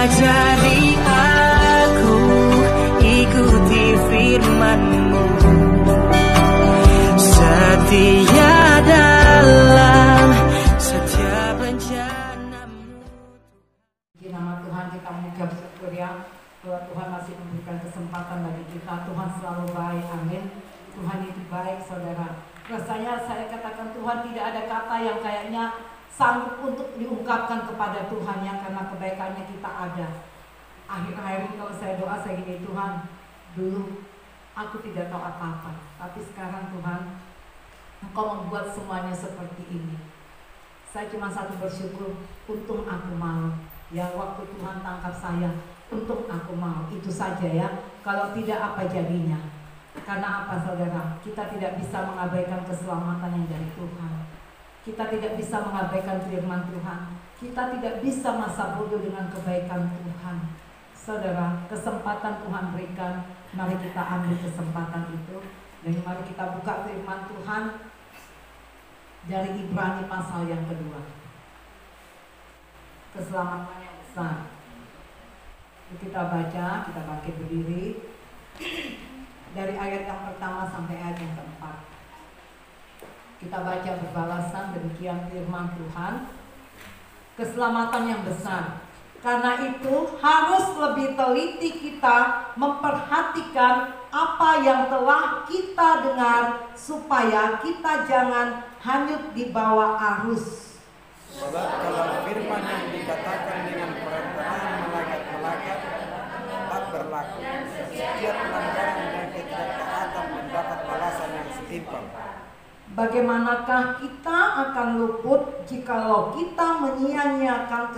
Ajari aku ikuti firman-Mu, setia dalam setiap rencana-Mu. Di nama Tuhan kita mengucap syukur ya, bahwa Tuhan masih memberikan kesempatan bagi kita. Tuhan selalu baik, amin. Tuhan itu baik, saudara. Rasanya saya katakan Tuhan tidak ada kata yang kayaknya sanggup untuk diungkapkan kepada Tuhan ya, karena kebaikannya kita ada. Akhir-akhir ini kalau saya doa saya gini, Tuhan, dulu aku tidak tahu apa-apa, tapi sekarang Tuhan, Engkau membuat semuanya seperti ini. Saya cuma satu bersyukur, untung aku mau. Ya, waktu Tuhan tangkap saya, untung aku mau. Itu saja ya. Kalau tidak, apa jadinya? Karena apa, saudara? Kita tidak bisa mengabaikan keselamatan yang dari Tuhan. Kita tidak bisa mengabaikan firman Tuhan. Kita tidak bisa masa bodoh dengan kebaikan Tuhan. Saudara, kesempatan Tuhan berikan, mari kita ambil kesempatan itu. Dan mari kita buka firman Tuhan dari Ibrani pasal yang kedua. Keselamatan yang besar. Kita baca, kita bangkit berdiri dari ayat yang pertama sampai ayat yang keempat. Kita baca berbalasan, demikian firman Tuhan. Keselamatan yang besar. Karena itu harus lebih teliti kita memperhatikan apa yang telah kita dengar, supaya kita jangan hanyut di bawah arus. Sebab kalau firman yang dikatakan dengan perantaraan malaikat-malaikat tak berlaku, setiap pelanggaran dan ketaatan mendapat balasan yang setimpal. Bagaimanakah kita akan luput jikalau kita menyia-nyiakan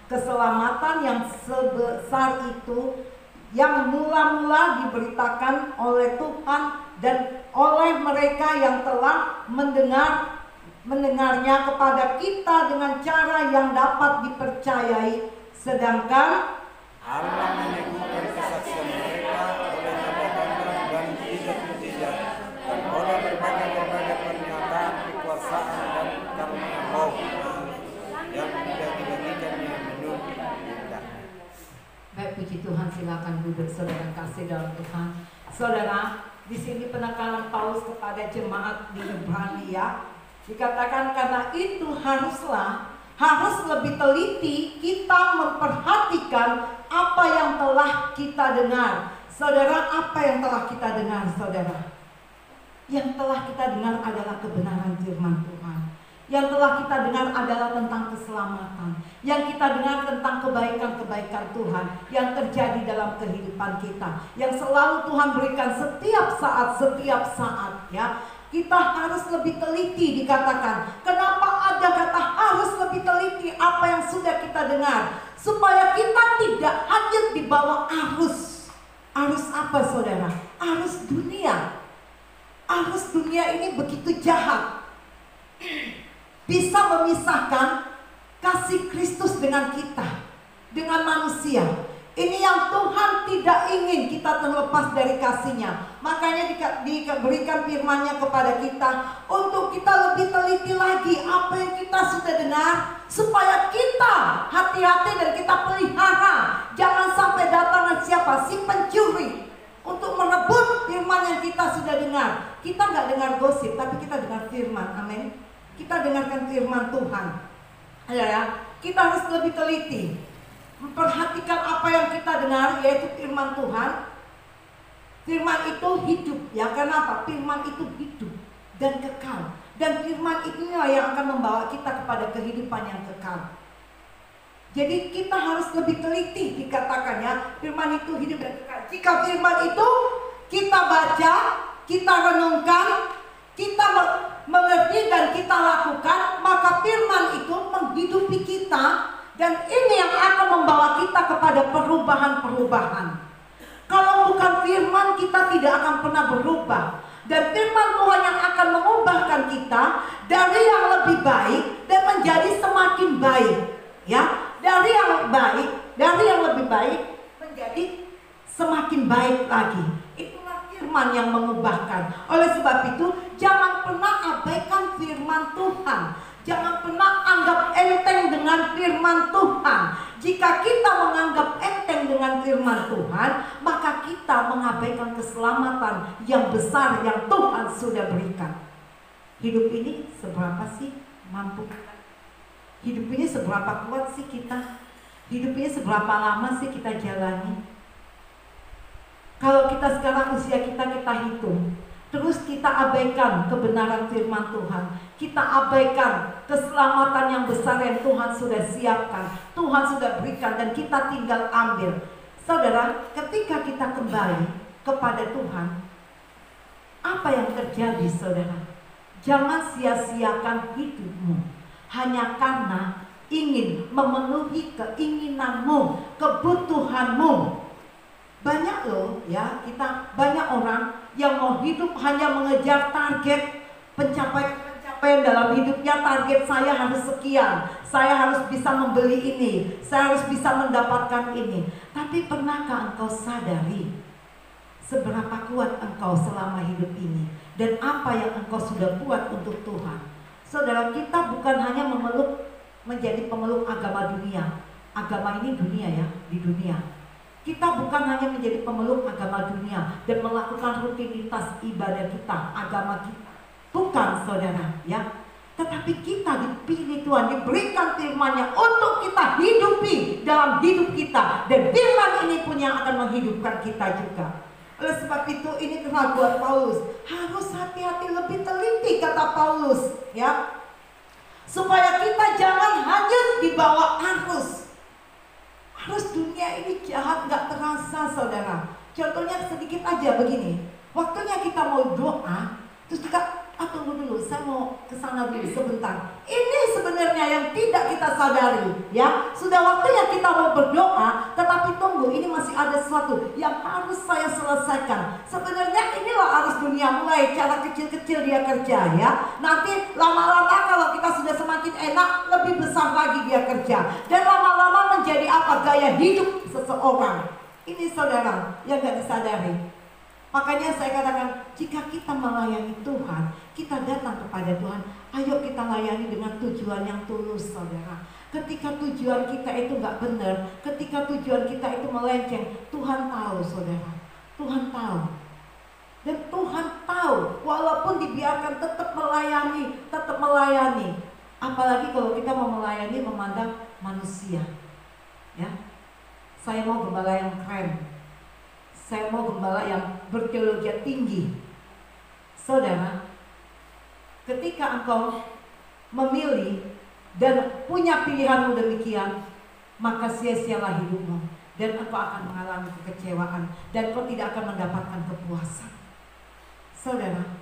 keselamatan yang sebesar itu, yang mula-mula diberitakan oleh Tuhan dan oleh mereka yang telah mendengarnya kepada kita dengan cara yang dapat dipercayai, sedangkan Allah meneguhkan kesaksian mereka oleh tanda-tanda dan mukjizat-mukjizat, dan oleh berbagai pernyataan kekuasaan dan karunia Roh yang tidak dibagikannya menurut kehendak. Baik, puji Tuhan, silakan duduk saudara kasih dalam Tuhan. Saudara, di sini penekanan Paulus kepada jemaat di Ibrani ya, dikatakan karena itu harus lebih teliti kita memperhatikan apa yang telah kita dengar. Saudara, apa yang telah kita dengar, saudara? Yang telah kita dengar adalah kebenaran firman Tuhan. Yang telah kita dengar adalah tentang keselamatan. Yang kita dengar tentang kebaikan-kebaikan Tuhan yang terjadi dalam kehidupan kita, yang selalu Tuhan berikan setiap saat ya. Kita harus lebih teliti, dikatakan. Kenapa ada kata harus lebih teliti apa yang sudah kita dengar, supaya kita tidak hanyut di bawah arus. Arus apa, saudara? Arus dunia. Arus dunia ini begitu jahat, bisa memisahkan kasih Kristus dengan kita, dengan manusia. Ini yang Tuhan tidak ingin kita terlepas dari kasih-Nya. Makanya diberikan firman-Nya kepada kita untuk kita lebih teliti lagi apa yang kita sudah dengar, supaya kita hati-hati dan kita pelihara. Jangan sampai datang siapa? Si pencuri untuk merebut firman yang kita sudah dengar. Kita nggak dengar gosip, tapi kita dengar firman. Amin. Kita dengarkan firman Tuhan. Ya, kita harus lebih teliti memperhatikan apa yang kita dengar, yaitu firman Tuhan. Firman itu hidup ya, kenapa? Firman itu hidup dan kekal. Dan firman itulah yang akan membawa kita kepada kehidupan yang kekal. Jadi kita harus lebih teliti, dikatakan ya, firman itu hidup dan kekal. Jika firman itu kita baca, kita renungkan, kita mengerti dan kita lakukan, maka firman itu menghidupi kita. Dan ini yang akan membawa kita kepada perubahan-perubahan. Kalau bukan firman, kita tidak akan pernah berubah. Dan firman Tuhan yang akan mengubahkan kita dari yang lebih baik dan menjadi semakin baik. Ya, dari yang baik, dari yang lebih baik menjadi semakin baik lagi. Itulah firman yang mengubahkan. Oleh sebab itu, jangan pernah abaikan firman Tuhan. Jangan pernah anggap enteng dengan firman Tuhan. Jika kita menganggap enteng dengan firman Tuhan, maka kita mengabaikan keselamatan yang besar yang Tuhan sudah berikan. Hidup ini seberapa sih mampu kita? Hidup ini seberapa kuat sih kita? Hidup ini seberapa lama sih kita jalani? Kalau kita sekarang usia kita hitung, terus kita abaikan kebenaran firman Tuhan, kita abaikan keselamatan yang besar yang Tuhan sudah siapkan, Tuhan sudah berikan, dan kita tinggal ambil. Saudara, ketika kita kembali kepada Tuhan, apa yang terjadi, saudara? Jangan sia-siakan hidupmu hanya karena ingin memenuhi keinginanmu, kebutuhanmu. Banyak loh ya, banyak orang yang mau hidup hanya mengejar target pencapaian dalam hidupnya. Target saya harus sekian, saya harus bisa membeli ini, saya harus bisa mendapatkan ini. Tapi pernahkah engkau sadari seberapa kuat engkau selama hidup ini dan apa yang engkau sudah buat untuk Tuhan? Saudara, kita bukan hanya menjadi pemeluk agama dunia. Agama ini dunia ya, di dunia. Kita bukan hanya menjadi pemeluk agama dunia dan melakukan rutinitas ibadah kita, agama kita. Bukan, saudara, ya. Tetapi kita dipilih Tuhan, diberikan firman-Nya untuk kita hidupi dalam hidup kita. Dan firman ini pun yang akan menghidupkan kita juga. Oleh sebab itu ini keraguan Paulus. Harus hati-hati, lebih teliti, kata Paulus, ya. Supaya kita jangan hanyut di bawah arus. Arus dunia ini jahat, gak terasa, saudara. Contohnya sedikit aja begini. Waktunya kita mau doa, terus kita, tunggu dulu, saya mau kesana dulu sebentar. Ini sebenarnya yang tidak kita sadari, ya. Sudah waktunya kita mau berdoa, tetapi tunggu, ini masih ada sesuatu yang harus saya selesaikan. Sebenarnya inilah arus dunia, mulai cara kecil-kecil dia kerja, ya. Nanti lama-lama kalau kita sudah semakin enak, lebih besar lagi dia kerja. Dan lama-lama menjadi apa? Gaya hidup seseorang. Ini, saudara, yang gak disadari. Makanya saya katakan, jika kita melayani Tuhan, kita datang kepada Tuhan, ayo kita layani dengan tujuan yang tulus, saudara. Ketika tujuan kita itu gak benar, ketika tujuan kita itu melenceng, Tuhan tahu, saudara. Tuhan tahu. Dan Tuhan tahu, walaupun dibiarkan tetap melayani. Apalagi kalau kita mau melayani memandang manusia, ya. Saya mau gembala yang keren, saya mau gembala yang berteologi tinggi. Saudara, ketika engkau memilih dan punya pilihanmu demikian, maka sia-sialah hidupmu dan engkau akan mengalami kekecewaan dan engkau tidak akan mendapatkan kepuasan. Saudara,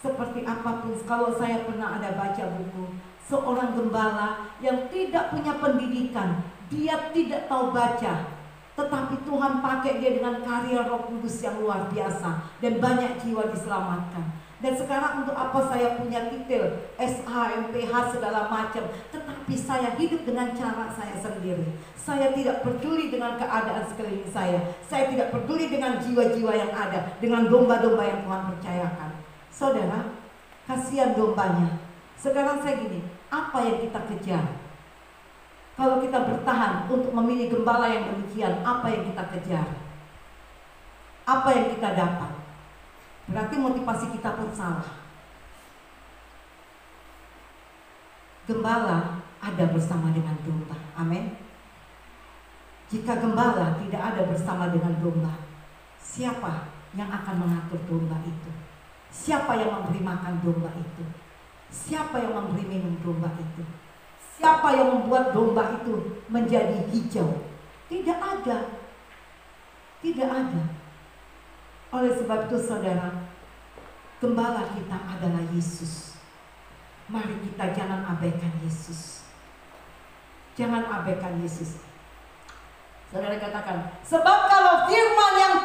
seperti apapun, kalau saya pernah ada baca buku seorang gembala yang tidak punya pendidikan, dia tidak tahu baca, tetapi Tuhan pakai dia dengan karya Roh Kudus yang luar biasa dan banyak jiwa diselamatkan. Dan sekarang untuk apa saya punya titel SH, MPH segala macam, tetapi saya hidup dengan cara saya sendiri. Saya tidak peduli dengan keadaan sekeliling saya tidak peduli dengan jiwa-jiwa yang ada, dengan domba-domba yang Tuhan percayakan. Saudara, kasihan dombanya. Sekarang saya gini, apa yang kita kejar? Kalau kita bertahan untuk memilih gembala yang demikian, apa yang kita kejar? Apa yang kita dapat? Berarti motivasi kita pun salah. Gembala ada bersama dengan domba. Amin. Jika gembala tidak ada bersama dengan domba, siapa yang akan mengatur domba itu? Siapa yang memberi makan domba itu? Siapa yang memberi minum domba itu? Siapa yang membuat domba itu menjadi hijau? Tidak ada. Tidak ada. Oleh sebab itu, saudara, gembala kita adalah Yesus. Mari kita jangan abaikan Yesus. Jangan abaikan Yesus. Saudara katakan, sebab kalau firman yang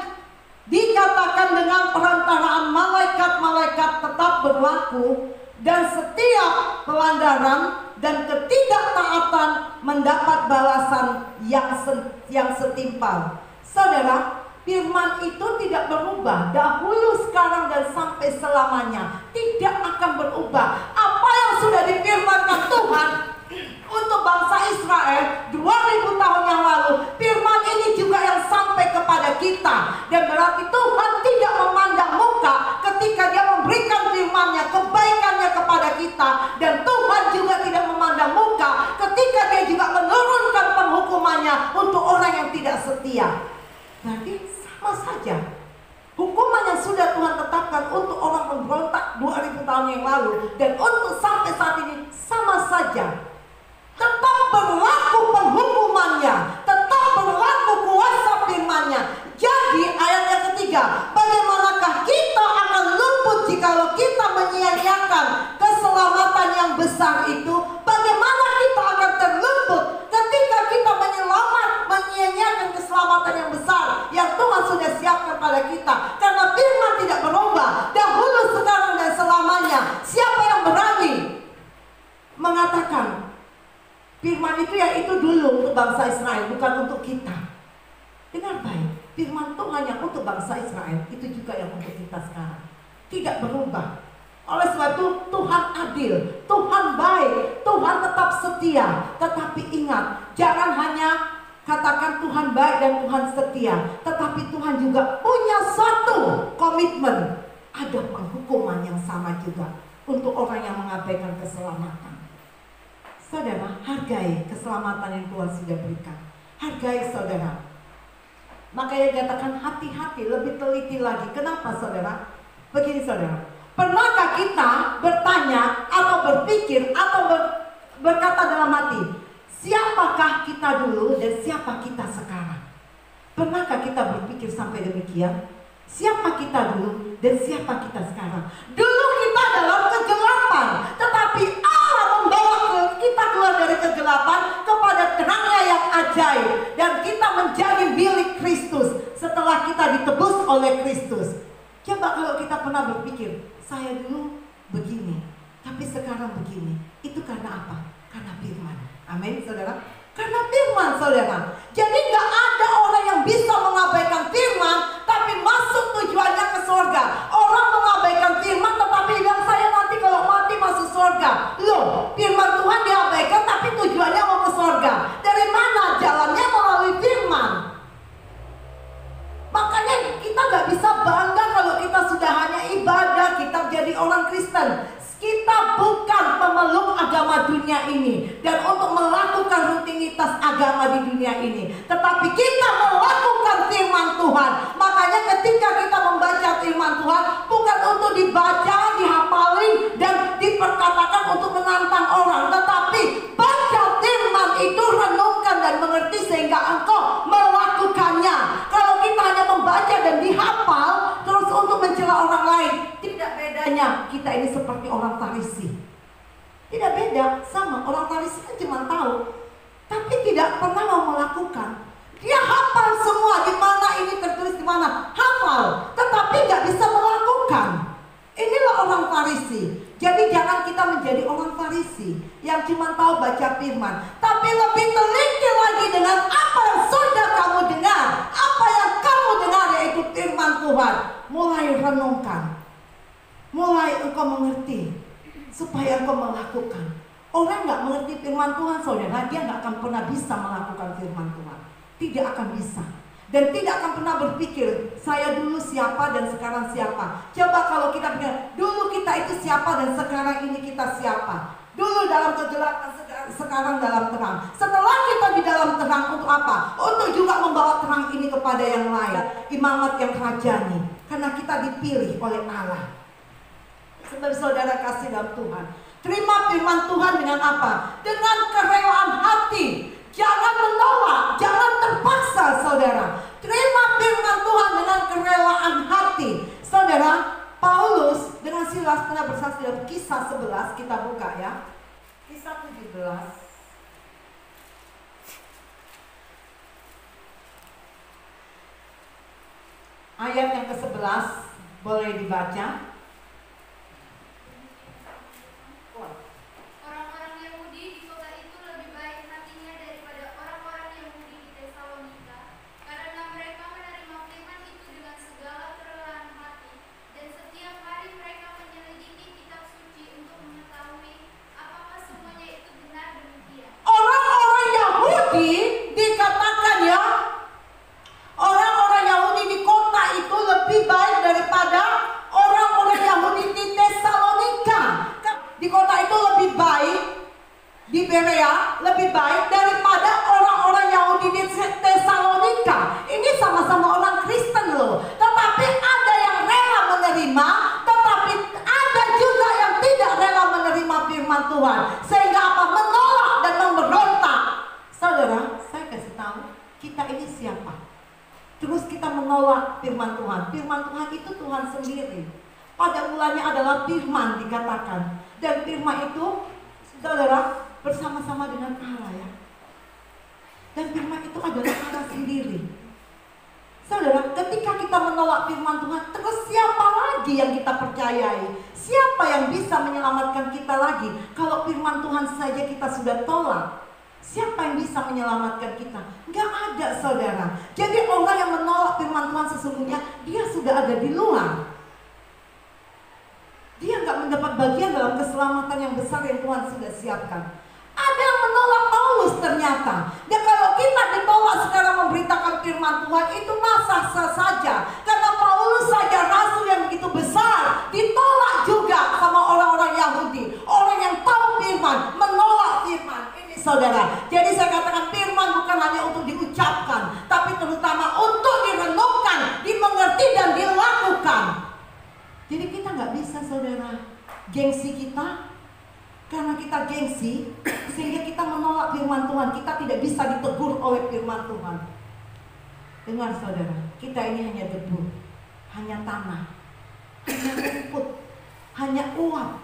dikatakan dengan perantaraan malaikat-malaikat tetap berlaku, dan setiap pelanggaran dan ketidaktaatan mendapat balasan yang setimpal. Saudara, firman itu tidak berubah dahulu, sekarang, dan sampai selamanya. Tidak akan berubah. Apa yang sudah difirmankan Tuhan untuk bangsa Israel 2000 tahun yang lalu, firman kita. Dan berarti Tuhan tidak memandang muka ketika Dia memberikan firman-Nya, kebaikannya kepada kita. Dan Tuhan juga tidak memandang muka ketika Dia juga menurunkan penghukumannya untuk orang yang tidak setia. Berarti sama saja. Hukuman yang sudah Tuhan tetapkan untuk orang pemberontak 2000 tahun yang lalu dan untuk sampai saat ini sama saja. Tetap berlaku penghukumannya, tetap berlaku kuasa firman-Nya. Jadi ayat yang ketiga, bagaimanakah kita akan luput jikalau kita menyia-nyiakan keselamatan yang besar itu? Bagaimana kita akan terluput ketika kita menyia-nyiakan keselamatan yang besar yang Tuhan sudah siapkan pada kita? Karena firman tidak berubah, dahulu, sekarang, dan selamanya. Siapa yang berani mengatakan firman itu ya itu dulu untuk bangsa Israel, bukan untuk kita? Dengar baik, firman Tuhan yang untuk bangsa Israel itu juga yang untuk kita sekarang. Tidak berubah. Oleh sebab itu Tuhan adil, Tuhan baik, Tuhan tetap setia. Tetapi ingat, jangan hanya katakan Tuhan baik dan Tuhan setia, tetapi Tuhan juga punya suatu komitmen. Ada penghukuman yang sama juga untuk orang yang mengabaikan keselamatan. Saudara, hargai keselamatan yang Tuhan sudah berikan. Hargai, saudara. Makanya dikatakan hati-hati, lebih teliti lagi. Kenapa, saudara? Begini, saudara. Pernahkah kita bertanya atau berpikir atau berkata dalam hati, siapakah kita dulu dan siapa kita sekarang? Pernahkah kita berpikir sampai demikian? Siapa kita dulu dan siapa kita sekarang? Dulu kita dalam kegelapan, tetapi Allah membawa kita keluar dari kegelapan kepada terangnya yang ajaib. Dan kita menjadi milik Kristus setelah kita ditebus oleh Kristus. Coba kalau kita pernah berpikir, saya dulu begini, tapi sekarang begini. Itu karena apa? Karena firman. Amin, saudara. Karena firman, saudara. Jadi gak ada orang yang bisa mengabaikan firman tapi masuk tujuannya ke surga. Orang mengabaikan firman tetapi bilang, saya nanti kalau mati masuk surga. Loh, firman Tuhan diabaikan tapi tujuannya mau ke surga. Dari mana jalannya? Melalui firman. Makanya kita gak bisa bangga kalau kita sudah hanya ibadah, kita jadi orang Kristen. Kita bukan pemeluk agama dunia ini dan untuk melakukan rutinitas agama di dunia ini, tetapi kita melakukan firman Tuhan. Makanya ketika kita membaca firman Tuhan, bukan untuk dibaca, dihafalin dan diperkatakan untuk menantang orang, tetapi baca firman itu, renungkan dan mengerti sehingga engkau melakukannya. Kalau kita hanya membaca dan dihafal terus untuk mencela orang lain, tidak bedanya kita ini seperti orang Farisi. Tidak beda, sama orang Farisi kan cuma tahu, tapi tidak pernah mau melakukan. Dia hafal semua, di mana ini tertulis di mana, hafal, tetapi nggak bisa melakukan. Inilah orang Farisi. Jadi jangan kita menjadi orang Farisi yang cuma tahu baca firman, tapi lebih teliti lagi dengan apa yang sudah kamu dengar, apa yang kamu dengar, yaitu firman Tuhan. Mulai renungkan, mulai engkau mengerti, supaya engkau melakukan. Orang nggak mengerti firman Tuhan, saudara, dia nggak akan pernah bisa melakukan firman Tuhan. Tidak akan bisa. Dan tidak akan pernah berpikir, saya dulu siapa dan sekarang siapa. Coba kalau kita pikir, dulu kita itu siapa dan sekarang ini kita siapa. Dulu dalam kegelapan, sekarang dalam terang. Setelah kita di dalam terang, untuk apa? Untuk juga membawa terang ini kepada yang lain. Imamat yang rajani. Karena kita dipilih oleh Allah. Sebab saudara kasih dalam Tuhan, terima firman Tuhan dengan apa? Dengan kerelaan hati. Jangan menolak, jangan terpaksa, saudara. Terima firman Tuhan dengan kerelaan hati. Saudara, Paulus dengan Silas pernah bersaksi dalam Kisah 11, kita buka ya. Kisah 17. Ayat yang ke-11 boleh dibaca. Orang-orang Yahudi di kota itu lebih baik hatinya daripada orang-orang Yahudi di Tesalonika, karena mereka menerima firman itu dengan segala kerelaan hati, dan setiap hari mereka menyelidiki kitab suci untuk mengetahui apakah semuanya itu benar demikian. Orang-orang Yahudi dikatakan ya, orang-orang Yahudi Berea lebih baik daripada orang-orang Yahudi di Tesalonika. Ini sama-sama orang Kristen loh. Tetapi ada yang rela menerima, tetapi ada juga yang tidak rela menerima firman Tuhan. Sehingga apa? Menolak dan memberontak. Saudara, saya kasih tahu, kita ini siapa? Terus kita menolak firman Tuhan. Firman Tuhan itu Tuhan sendiri. Pada mulanya adalah firman dikatakan. Dan firman itu, saudara, bersama-sama dengan Allah ya. Dan firman itu adalah Allah sendiri. Saudara, ketika kita menolak firman Tuhan, terus siapa lagi yang kita percayai? Siapa yang bisa menyelamatkan kita lagi? Kalau firman Tuhan saja kita sudah tolak, siapa yang bisa menyelamatkan kita? Gak ada, saudara. Jadi orang yang menolak firman Tuhan sesungguhnya dia sudah ada di luar. Dia gak mendapat bagian dalam keselamatan yang besar yang Tuhan sudah siapkan. Ada yang menolak Paulus ternyata. Dan kalau kita ditolak sekarang memberitakan firman Tuhan, itu sah-sah saja. Karena Paulus saja rasul yang begitu besar ditolak juga sama orang-orang Yahudi. Orang yang tahu firman menolak firman. Ini saudara. Jadi saya katakan firman bukan hanya untuk diucapkan, tapi terutama untuk direnungkan, dimengerti dan dilakukan. Jadi kita nggak bisa, saudara, gengsi kita. Karena kita gengsi, sehingga kita menolak firman Tuhan. Kita tidak bisa ditegur oleh firman Tuhan. Dengar saudara, kita ini hanya debu, hanya tanah, hanya rumput, hanya uap.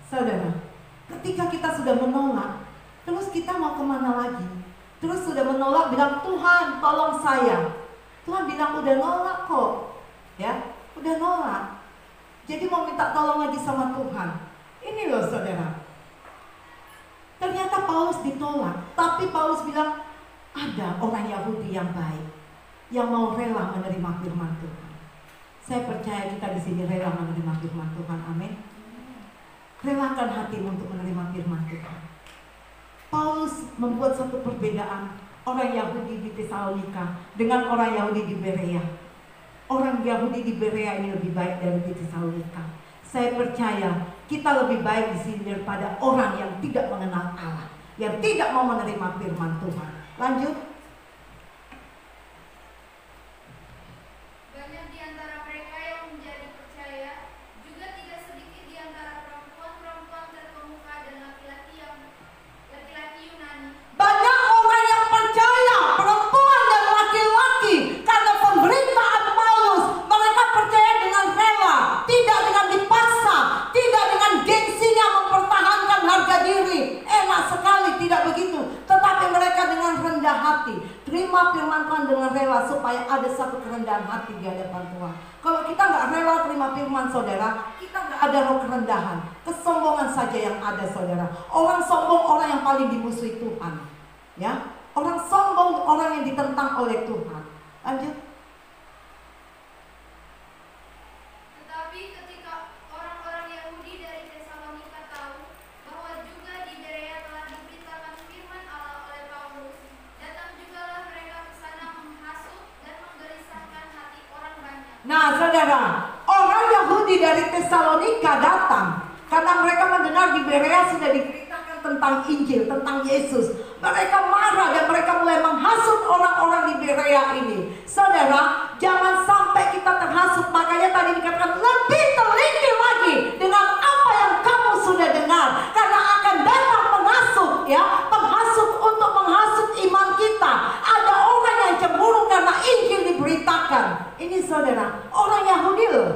Saudara, ketika kita sudah menolak, terus kita mau kemana lagi? Terus sudah menolak, bilang Tuhan tolong saya. Tuhan bilang udah nolak kok, ya, udah nolak. Jadi mau minta tolong lagi sama Tuhan. Ini loh saudara. Ternyata Paulus ditolak, tapi Paulus bilang ada orang Yahudi yang baik, yang mau rela menerima firman Tuhan. Saya percaya kita di sini rela menerima firman Tuhan, amin. Relakan hatimu untuk menerima firman Tuhan. Paulus membuat satu perbedaan orang Yahudi di Tesalonika dengan orang Yahudi di Berea. Orang Yahudi di Berea ini lebih baik dari di Tesalonika. Saya percaya kita lebih baik di sini daripada orang yang tidak mengenal Allah, yang tidak mau menerima firman Tuhan. Lanjut. Banyak di antara mereka yang menjadi percaya, juga tidak sedikit di antara perempuan-perempuan terkemuka dan laki-laki Yunani. Banyak orang yang percaya, perempuan dan laki-laki, karena pemberitaan Paulus. Mereka percaya dengan rela, tidak dengan dipaksa, tidak dengan gengsinya mempertahankan harga diri. Enak sekali, tidak begitu. Tetapi mereka dengan rendah hati terima firman Tuhan dengan rela, supaya ada satu kerendahan hati di hadapan Tuhan. Kalau kita nggak rela terima firman, saudara, kita nggak ada roh kerendahan. Kesombongan saja yang ada, saudara. Orang sombong orang yang paling dimusuhi Tuhan, ya. Orang sombong orang yang ditentang oleh Tuhan. Lanjut. Tetapi ketika orang-orang Yahudi dari Tesalonika tahu bahwa juga di Berea telah diberitakan firman Allah oleh Paulus, datang jugalah mereka ke sana menghasut dan menggelisahkan hati orang banyak. Nah, saudara, orang Yahudi dari Tesalonika datang karena mereka mendengar di Berea sudah diberitakan tentang Injil, tentang Yesus. Mereka marah dan mereka mulai menghasut orang-orang di Berea ini. Saudara, jangan sampai kita terhasut. Makanya tadi dikatakan lebih teliti lagi dengan apa yang kamu sudah dengar, karena akan datang penghasut, ya, penghasut untuk menghasut iman kita. Ada orang yang cemburu karena Injil diberitakan. Ini saudara, orang Yahudi loh.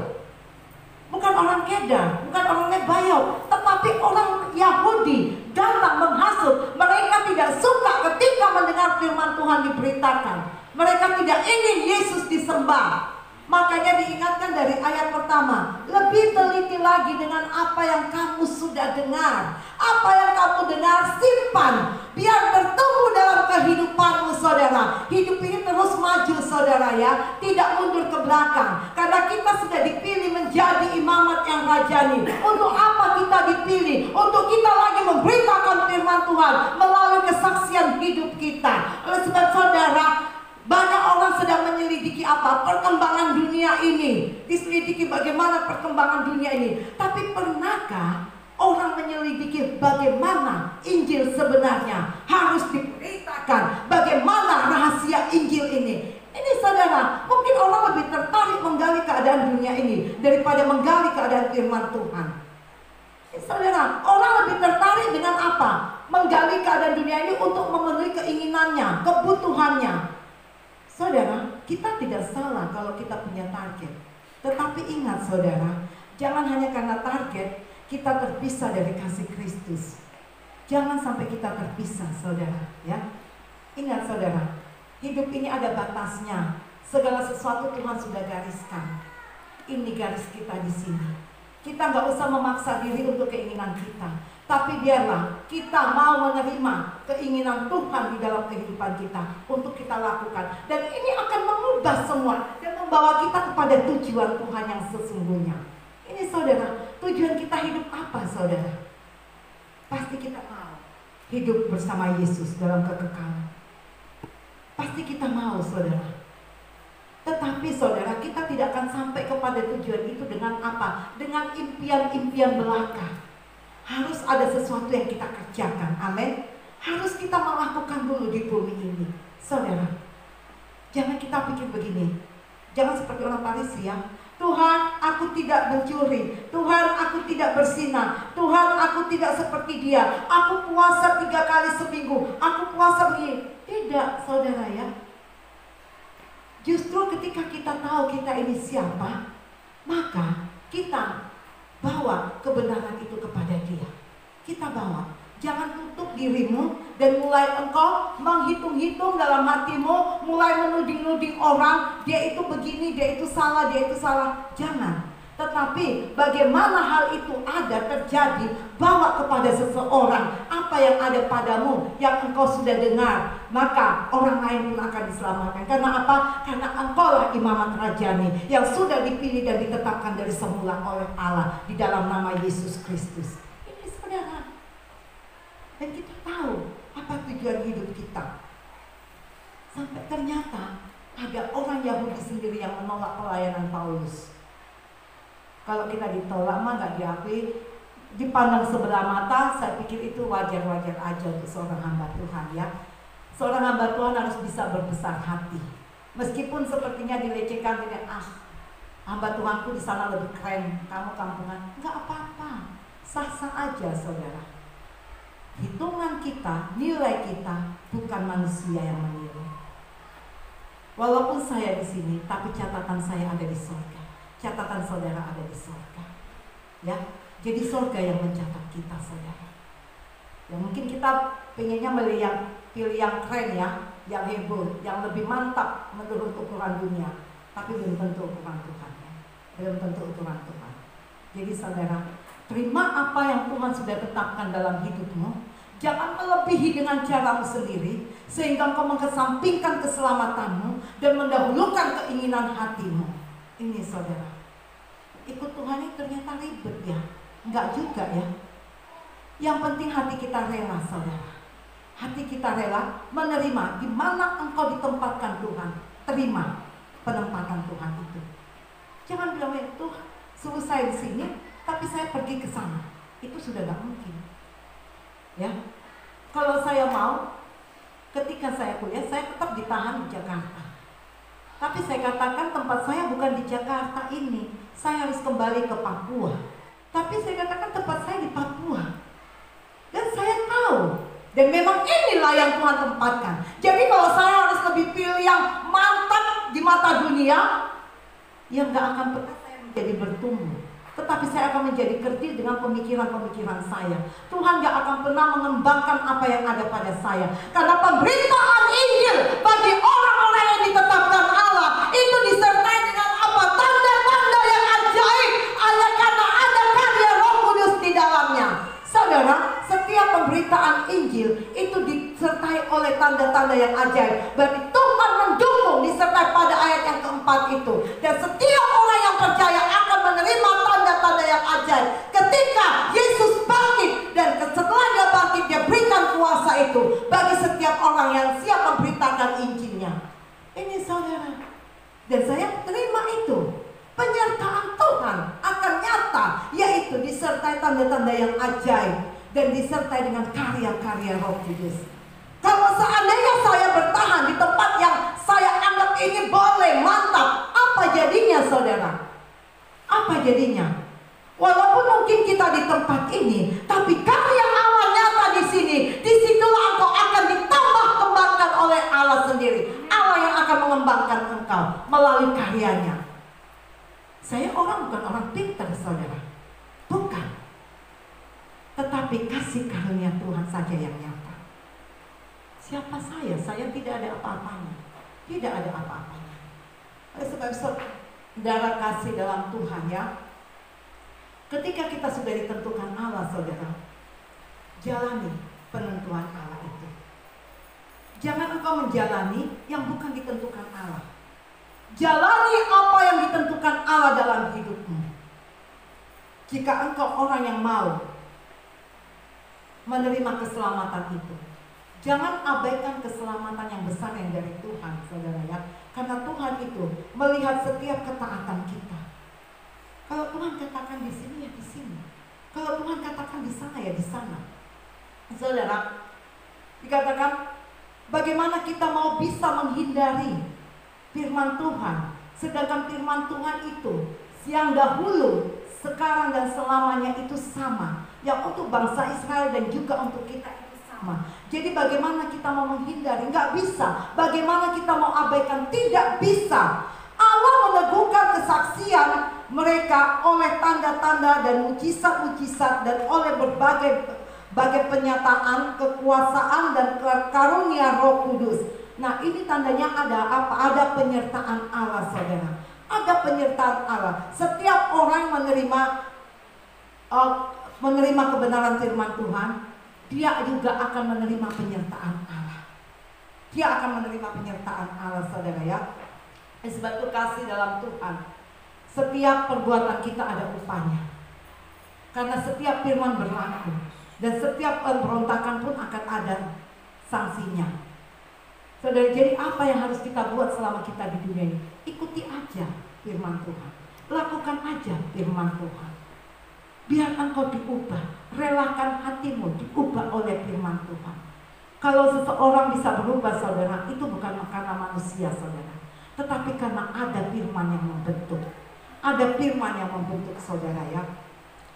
Bukan orang Kedar, bukan orang Nebayot, tetapi orang Yahudi datang menghasut. Mereka tidak suka ketika mendengar firman Tuhan diberitakan. Mereka tidak ingin Yesus disembah. Makanya diingatkan dari ayat pertama, lebih teliti lagi dengan apa yang kamu sudah dengar. Apa yang kamu dengar simpan, biar bertumbuh dalam kehidupanmu, saudara. Hidup ini terus maju, saudara, ya, tidak mundur ke belakang. Karena kita sudah dipilih menjadi imamat yang rajani. Untuk apa kita dipilih? Untuk kita lagi memberitakan firman Tuhan melalui kesaksian hidup kita. Oleh sebab, saudara, banyak orang sedang menyelidiki apa? Perkembangan dunia ini. Diselidiki bagaimana perkembangan dunia ini. Tapi pernahkah Orang menyelidiki bagaimana Injil sebenarnya, harus diberitakan bagaimana rahasia Injil ini. Ini saudara, mungkin orang lebih tertarik menggali keadaan dunia ini daripada menggali keadaan firman Tuhan. Saudara, orang lebih tertarik dengan apa? Menggali keadaan dunia ini untuk memenuhi keinginannya, kebutuhannya. Saudara, kita tidak salah kalau kita punya target. Tetapi ingat saudara, jangan hanya karena target kita terpisah dari kasih Kristus. Jangan sampai kita terpisah saudara, ya. Ingat saudara, hidup ini ada batasnya. Segala sesuatu Tuhan sudah gariskan. Ini garis kita di sini. Kita nggak usah memaksa diri untuk keinginan kita, tapi biarlah kita mau menerima keinginan Tuhan di dalam kehidupan kita untuk kita lakukan. Dan ini akan mengubah semua dan membawa kita kepada tujuan Tuhan yang sesungguhnya. Ini saudara, tujuan kita hidup apa saudara? Pasti kita mau hidup bersama Yesus dalam kekekalan. Pasti kita mau saudara. Tetapi saudara, kita tidak akan sampai kepada tujuan itu dengan apa? Dengan impian-impian belaka. Harus ada sesuatu yang kita kerjakan, amin. Harus kita melakukan dulu di bumi ini. Saudara, jangan kita pikir begini. Jangan seperti orang Farisi ya. Tuhan, aku tidak mencuri. Tuhan, aku tidak berzina. Tuhan, aku tidak seperti dia. Aku puasa 3 kali seminggu. Aku puasa begini. Tidak, saudara ya. Justru ketika kita tahu kita ini siapa, maka kita bawa kebenaran itu kepada dia. Kita bawa. Jangan tutup dirimu dan mulai engkau menghitung-hitung dalam hatimu, mulai menuding-nuding orang, dia itu begini, dia itu salah, dia itu salah. Jangan. Tetapi bagaimana hal itu ada terjadi, bawa kepada seseorang apa yang ada padamu, yang engkau sudah dengar, maka orang lain pun akan diselamatkan. Karena apa? Karena engkaulah imamat rajani yang sudah dipilih dan ditetapkan dari semula oleh Allah di dalam nama Yesus Kristus. Ini saudara. Dan kita tahu apa tujuan hidup kita. Sampai ternyata ada orang Yahudi sendiri yang menolak pelayanan Paulus. Kalau kita ditolak mah gak diakui, dipandang sebelah mata, saya pikir itu wajar-wajar aja untuk seorang hamba Tuhan ya. Seorang hamba Tuhan harus bisa berbesar hati. Meskipun sepertinya dilecehkan dengan hamba Tuhanku di sana lebih keren, kamu kampungan. Enggak apa-apa, sah-sah aja saudara. Hitungan kita, nilai kita bukan manusia yang menilai. Walaupun saya di sini, tapi catatan saya ada di surga. Catatan saudara ada di surga. Ya, jadi surga yang mencatat kita saudara. Ya mungkin kita pengennya pilih yang keren ya, yang heboh, yang lebih mantap menurut ukuran dunia. Tapi belum tentu ukuran Tuhan ya. Belum tentu ukuran Tuhan. Jadi saudara, terima apa yang Tuhan sudah tetapkan dalam hidupmu. Jangan melebihi dengan caramu sendiri, sehingga engkau mengesampingkan keselamatanmu dan mendahulukan keinginan hatimu. Ini saudara, ikut Tuhan ini ternyata ribet ya. Enggak juga ya. Yang penting hati kita rela saudara. Hati kita rela menerima di mana engkau ditempatkan Tuhan. Terima penempatan Tuhan itu. Jangan bilang Tuhan suruh saya di sini, tapi saya pergi ke sana. Itu sudah gak mungkin. Ya, kalau saya mau, ketika saya kuliah, saya tetap ditahan di Jakarta. Tapi saya katakan tempat saya bukan di Jakarta ini. Saya harus kembali ke Papua. Tapi saya katakan tempat saya di Papua. Dan saya tahu. Dan memang inilah yang Tuhan tempatkan. Jadi kalau saya harus lebih pilih yang mantap di mata dunia, ya gak akan pernah saya menjadi bertumbuh. Tetapi saya akan menjadi kerdil dengan pemikiran-pemikiran saya. Tuhan gak akan pernah mengembangkan apa yang ada pada saya. Karena pemberitaan Injil bagi orang-orang yang ditetapkan Allah itu disertai dengan apa? Tanda-tanda yang ajaib. Karena ada karya Roh Kudus di dalamnya. Saudara, setiap pemberitaan Injil itu disertai oleh tanda-tanda yang ajaib. Berarti Tuhan mendukung disertai pada ayat yang keempat itu. Dan setiap orang yang percaya akan menerima tanda-tanda yang ajaib. Ketika Yesus bangkit dan setelah dia bangkit, dia berikan kuasa itu bagi setiap orang yang siap memberitakan Injilnya. Ini saudara. Dan saya terima itu. Penyertaan Tuhan akan nyata, yaitu itu disertai tanda-tanda yang ajaib dan disertai dengan karya-karya Roh Kudus. Kalau seandainya saya bertahan di tempat yang saya anggap ini boleh, mantap, apa jadinya saudara? Apa jadinya? Walaupun mungkin kita di tempat ini, tapi karya Allah nyata di sini. Disitulah engkau akan ditambah kembangkan oleh Allah sendiri. Allah yang akan mengembangkan engkau melalui karyanya. Saya bukan orang pintar saudara, bukan. Tetapi kasih karunia Tuhan saja yang nyata. Siapa saya? Saya tidak ada apa-apanya. Tidak ada apa-apanya. Oleh sebab saudara kasih dalam Tuhan ya, ketika kita sudah ditentukan Allah saudara, jalani penentuan Allah itu. Jangan engkau menjalani yang bukan ditentukan Allah. Jalani apa yang ditentukan Allah dalam hidupmu. Jika engkau orang yang mau menerima keselamatan itu, jangan abaikan keselamatan yang besar yang dari Tuhan saudara ya. Karena Tuhan itu melihat setiap ketaatan kita. Kalau Tuhan katakan di sini ya di sini. Kalau Tuhan katakan di sana ya di sana. Saudara, dikatakan bagaimana kita mau bisa menghindari firman Tuhan, sedangkan firman Tuhan itu yang dahulu, sekarang dan selamanya itu sama. Yang untuk bangsa Israel dan juga untuk kita itu sama. Jadi bagaimana kita mau menghindari? Nggak bisa. Bagaimana kita mau abaikan? Tidak bisa. Allah meneguhkan kesaksian mereka oleh tanda-tanda dan mujizat-mujizat dan oleh berbagai penyataan kekuasaan dan karunia Roh Kudus. Nah, ini tandanya ada apa? Ada penyertaan Allah saudara. Ada penyertaan Allah. Setiap orang menerima kebenaran firman Tuhan, dia juga akan menerima penyertaan Allah. Dia akan menerima penyertaan Allah saudara ya. Sebab itu kasih dalam Tuhan, setiap perbuatan kita ada upahnya. Karena setiap firman berlaku dan setiap pemberontakan pun akan ada sanksinya. Saudara, jadi apa yang harus kita buat selama kita di dunia ini? Ikuti aja firman Tuhan. Lakukan aja firman Tuhan. Biar engkau diubah. Relakan hatimu diubah oleh firman Tuhan. Kalau seseorang bisa berubah saudara, itu bukan karena manusia saudara, tetapi karena ada firman yang membentuk. Ada firman yang membentuk saudara ya.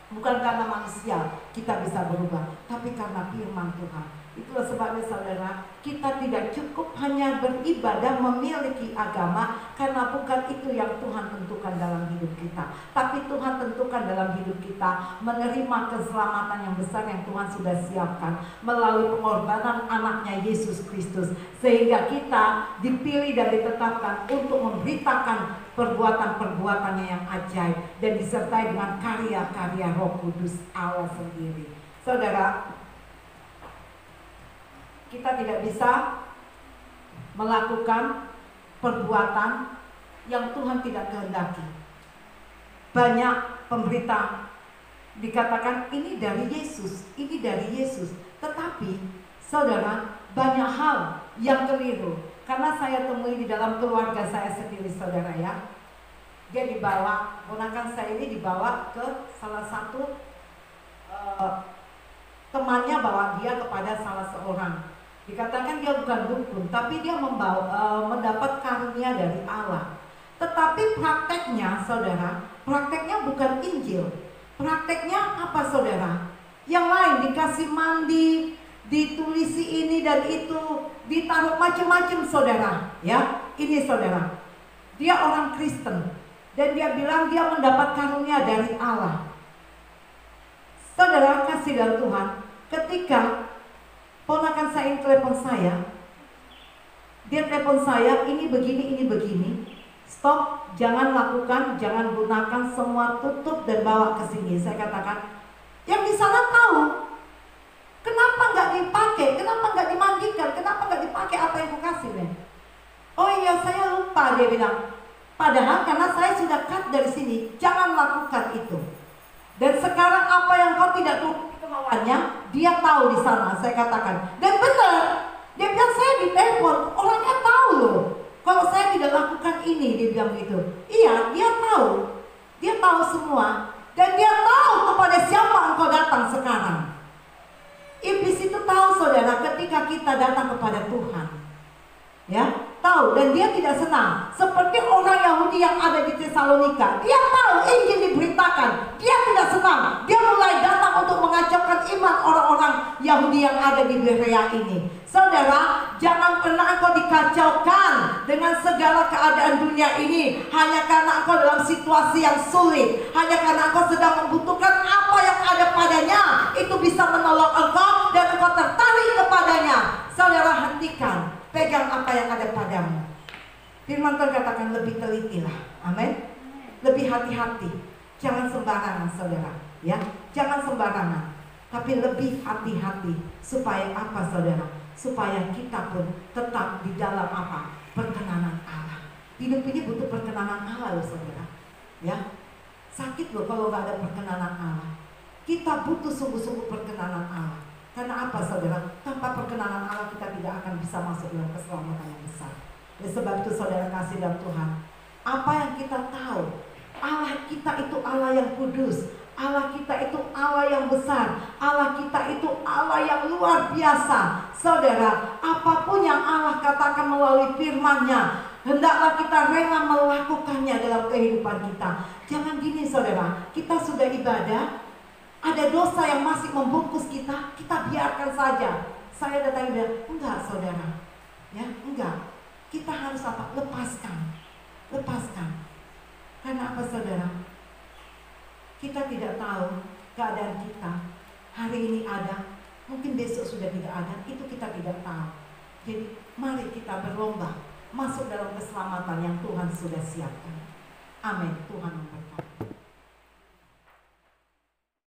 Bukan karena manusia kita bisa berubah, tapi karena firman Tuhan. Itulah sebabnya saudara, kita tidak cukup hanya beribadah, memiliki agama, karena bukan itu yang Tuhan tentukan dalam hidup kita. Tapi Tuhan tentukan dalam hidup kita menerima keselamatan yang besar yang Tuhan sudah siapkan melalui pengorbanan anaknya Yesus Kristus. Sehingga kita dipilih dan ditetapkan untuk memberitakan perbuatan-perbuatannya yang ajaib dan disertai dengan karya-karya Roh Kudus Allah sendiri. Saudara, kita tidak bisa melakukan perbuatan yang Tuhan tidak kehendaki. Banyak pemberita dikatakan ini dari Yesus, ini dari Yesus. Tetapi saudara, banyak hal yang keliru. Karena saya temui di dalam keluarga saya sendiri saudara ya. Dia dibawa, ponakan saya ini dibawa ke salah satu temannya, bawa dia kepada salah seorang. Dikatakan dia bukan dukun, tapi dia mendapat karunia dari Allah. Tetapi prakteknya saudara, prakteknya bukan Injil. Prakteknya apa saudara? Yang lain, dikasih mandi, ditulisi ini dan itu, ditaruh macam-macam saudara. Ya, ini saudara. Dia orang Kristen dan dia bilang dia mendapat karunia dari Allah. Saudara kasih dalam Tuhan, ketika ponakan saya telepon saya, dia telepon saya, ini begini, stop, jangan lakukan, jangan gunakan, semua tutup dan bawa ke sini. Saya katakan, yang di sana tahu, kenapa nggak dipakai, kenapa nggak dimandikan, kenapa nggak dipakai apa yang aku kasih nih? Oh iya, saya lupa, dia bilang. Padahal karena saya sudah cut dari sini, jangan lakukan itu. Dan sekarang apa yang kau tidak tutup kemauannya, dia tahu di sana. Saya katakan, dan benar, dia bilang saya ditelepon, orangnya tahu loh. Kalau saya tidak lakukan ini, dia bilang gitu. Iya, dia tahu semua, dan dia tahu kepada datang sekarang. Iblis itu tahu saudara ketika kita datang kepada Tuhan. Ya, tahu, dan dia tidak senang. Seperti orang Yahudi yang ada di Tesalonika, dia tahu Injil diberitakan, dia tidak senang. Dia mulai datang untuk mengacaukan iman orang-orang Yahudi yang ada di Berea ini. Saudara, jangan pernah engkau dikacaukan dengan segala keadaan dunia ini hanya karena engkau dalam situasi yang sulit, hanya karena engkau sedang membutuhkan apa yang ada padanya. Itu bisa menolong engkau dan engkau tertarik kepadanya. Saudara, hentikan. Pegang apa yang ada padamu. Firman Tuhan katakan lebih telitilah. Amin. Lebih hati-hati. Jangan sembarangan saudara. Ya, jangan sembarangan. Tapi lebih hati-hati. Supaya apa saudara? Supaya kita pun tetap di dalam apa? Perkenanan Allah. Hidup ini butuh perkenanan Allah loh saudara. Ya, sakit loh kalau gak ada perkenanan Allah. Kita butuh sungguh-sungguh perkenanan Allah. Karena apa saudara? Tanpa perkenanan Allah kita tidak akan bisa masuk dalam keselamatan yang besar. Oleh sebab itu saudara kasih dalam Tuhan, apa yang kita tahu, Allah kita itu Allah yang kudus, Allah kita itu Allah yang besar, Allah kita itu Allah yang luar biasa. Saudara, apapun yang Allah katakan melalui firman-Nya, hendaklah kita rela melakukannya dalam kehidupan kita. Jangan gini saudara, kita sudah ibadah, ada dosa yang masih membungkus kita, kita biarkan saja. Saya datang bilang, enggak saudara, ya enggak. Kita harus apa? Lepaskan, lepaskan. Karena apa saudara? Kita tidak tahu keadaan kita. Hari ini ada, mungkin besok sudah tidak ada. Itu kita tidak tahu. Jadi mari kita berlomba masuk dalam keselamatan yang Tuhan sudah siapkan. Amin. Tuhan memberkati.